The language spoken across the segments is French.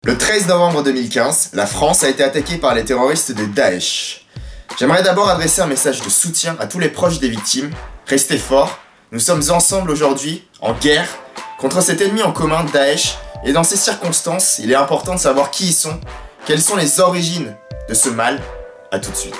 Le 13 novembre 2015, la France a été attaquée par les terroristes de Daesh. J'aimerais d'abord adresser un message de soutien à tous les proches des victimes. Restez forts, nous sommes ensemble aujourd'hui, en guerre, contre cet ennemi en commun, Daesh, et dans ces circonstances, il est important de savoir qui ils sont, quelles sont les origines de ce mal. À tout de suite.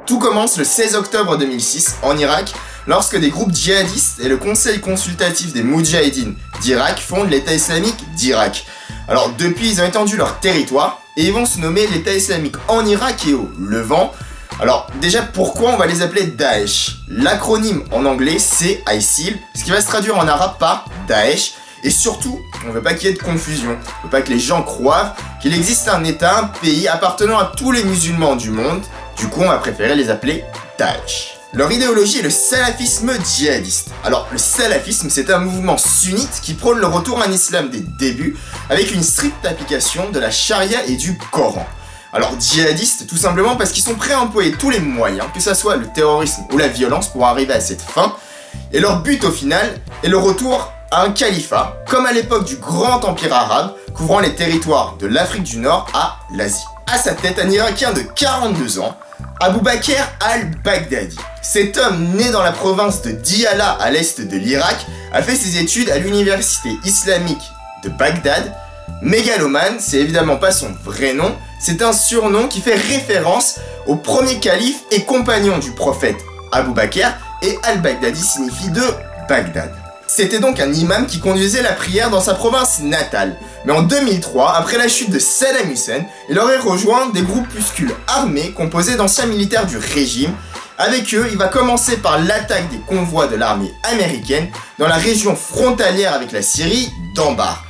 Tout commence le 16 octobre 2006 en Irak, lorsque des groupes djihadistes et le Conseil consultatif des Moudjahidines d'Irak fondent l'État islamique d'Irak. Alors depuis, ils ont étendu leur territoire et ils vont se nommer l'État islamique en Irak et au Levant. Alors déjà, pourquoi on va les appeler Daesh? L'acronyme en anglais c'est ISIL, ce qui va se traduire en arabe par Daesh. Et surtout, on ne veut pas qu'il y ait de confusion, on ne veut pas que les gens croient qu'il existe un État, un pays appartenant à tous les musulmans du monde. Du coup, on va préférer les appeler Daesh. Leur idéologie est le salafisme djihadiste. Alors, le salafisme, c'est un mouvement sunnite qui prône le retour à un islam des débuts, avec une stricte application de la charia et du Coran. Alors, djihadiste, tout simplement parce qu'ils sont prêts à employer tous les moyens, que ce soit le terrorisme ou la violence, pour arriver à cette fin. Et leur but, au final, est le retour à un califat, comme à l'époque du grand empire arabe, couvrant les territoires de l'Afrique du Nord à l'Asie. À sa tête, un Irakien de 42 ans, Abou Bakr al-Baghdadi. Cet homme, né dans la province de Diyala à l'est de l'Irak, a fait ses études à l'université islamique de Bagdad. Mégalomane, c'est évidemment pas son vrai nom, c'est un surnom qui fait référence au premier calife et compagnon du prophète Abou Bakr, et al-Baghdadi signifie de Bagdad. C'était donc un imam qui conduisait la prière dans sa province natale. Mais en 2003, après la chute de Saddam Hussein, il aurait rejoint des groupuscules armés composés d'anciens militaires du régime. Avec eux, il va commencer par l'attaque des convois de l'armée américaine dans la région frontalière avec la Syrie d'Anbar.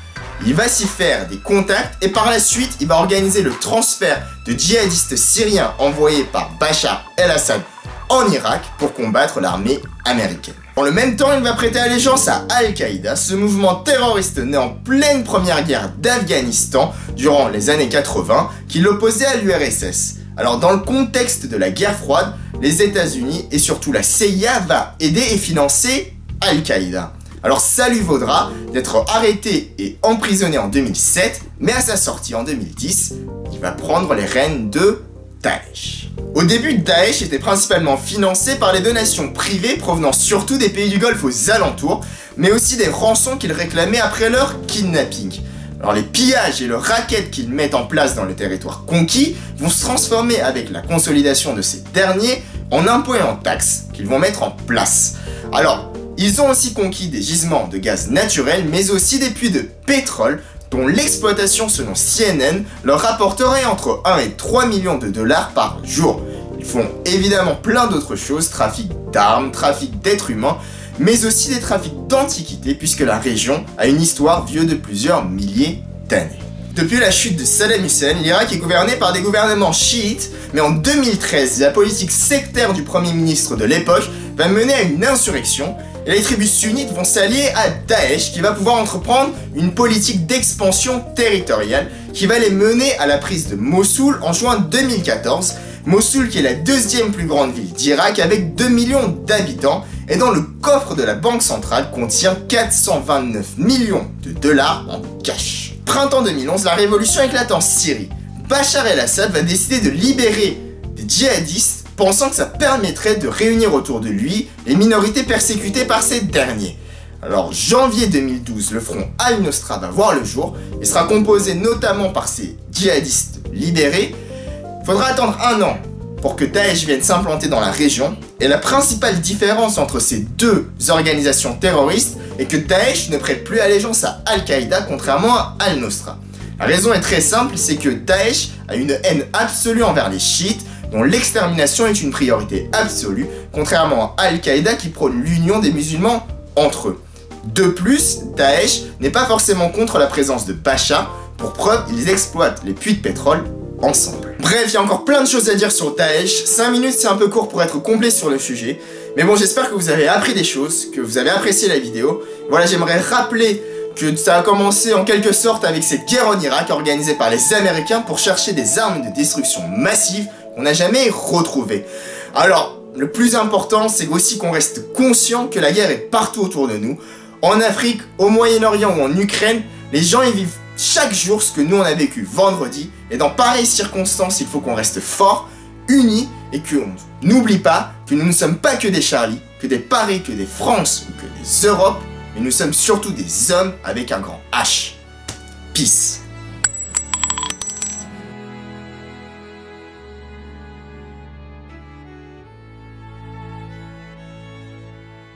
Il va s'y faire des contacts et par la suite, il va organiser le transfert de djihadistes syriens envoyés par Bachar el-Assad en Irak pour combattre l'armée américaine. En le même temps, il va prêter allégeance à Al-Qaïda, ce mouvement terroriste né en pleine première guerre d'Afghanistan durant les années 80, qui l'opposait à l'URSS. Alors dans le contexte de la guerre froide, les États-Unis et surtout la CIA va aider et financer Al-Qaïda. Alors ça lui vaudra d'être arrêté et emprisonné en 2007, mais à sa sortie en 2010, il va prendre les rênes de Daesh. Au début, Daesh était principalement financé par les donations privées provenant surtout des pays du Golfe aux alentours, mais aussi des rançons qu'ils réclamaient après leur kidnapping. Alors les pillages et le racket qu'ils mettent en place dans le territoire conquis vont se transformer avec la consolidation de ces derniers en impôts et en taxes qu'ils vont mettre en place. Alors, ils ont aussi conquis des gisements de gaz naturel, mais aussi des puits de pétrole, dont l'exploitation selon CNN leur rapporterait entre 1 et 3 millions de dollars par jour. Ils font évidemment plein d'autres choses, trafic d'armes, trafic d'êtres humains, mais aussi des trafics d'antiquités puisque la région a une histoire vieux de plusieurs milliers d'années. Depuis la chute de Saddam Hussein, l'Irak est gouverné par des gouvernements chiites, mais en 2013, la politique sectaire du premier ministre de l'époque va mener à une insurrection, et les tribus sunnites vont s'allier à Daesh qui va pouvoir entreprendre une politique d'expansion territoriale qui va les mener à la prise de Mossoul en juin 2014. Mossoul qui est la deuxième plus grande ville d'Irak avec 2 millions d'habitants et dont le coffre de la banque centrale contient 429 millions de dollars en cash. Printemps 2011, la révolution éclate en Syrie. Bachar el-Assad va décider de libérer des djihadistes pensant que ça permettrait de réunir autour de lui les minorités persécutées par ces derniers. Alors janvier 2012, le front Al-Nosra va voir le jour et sera composé notamment par ces djihadistes libérés. Il faudra attendre 1 an pour que Daesh vienne s'implanter dans la région, et la principale différence entre ces deux organisations terroristes est que Daesh ne prête plus allégeance à Al-Qaïda contrairement à Al-Nosra. La raison est très simple, c'est que Daesh a une haine absolue envers les chiites, dont l'extermination est une priorité absolue, contrairement à Al-Qaïda qui prône l'union des musulmans entre eux. De plus, Daesh n'est pas forcément contre la présence de Bachar, pour preuve, ils exploitent les puits de pétrole ensemble. Bref, il y a encore plein de choses à dire sur Daesh, 5 minutes c'est un peu court pour être complet sur le sujet, mais bon, j'espère que vous avez appris des choses, que vous avez apprécié la vidéo. Voilà, j'aimerais rappeler que ça a commencé en quelque sorte avec cette guerre en Irak organisée par les Américains pour chercher des armes de destruction massive qu'on n'a jamais retrouvées. Alors, le plus important, c'est aussi qu'on reste conscient que la guerre est partout autour de nous. En Afrique, au Moyen-Orient ou en Ukraine, les gens y vivent chaque jour ce que nous on a vécu vendredi. Et dans pareilles circonstances, il faut qu'on reste fort, unis, et qu'on n'oublie pas que nous ne sommes pas que des Charlie, que des Paris, que des France ou que des Europes, mais nous sommes surtout des hommes avec un grand H. Peace.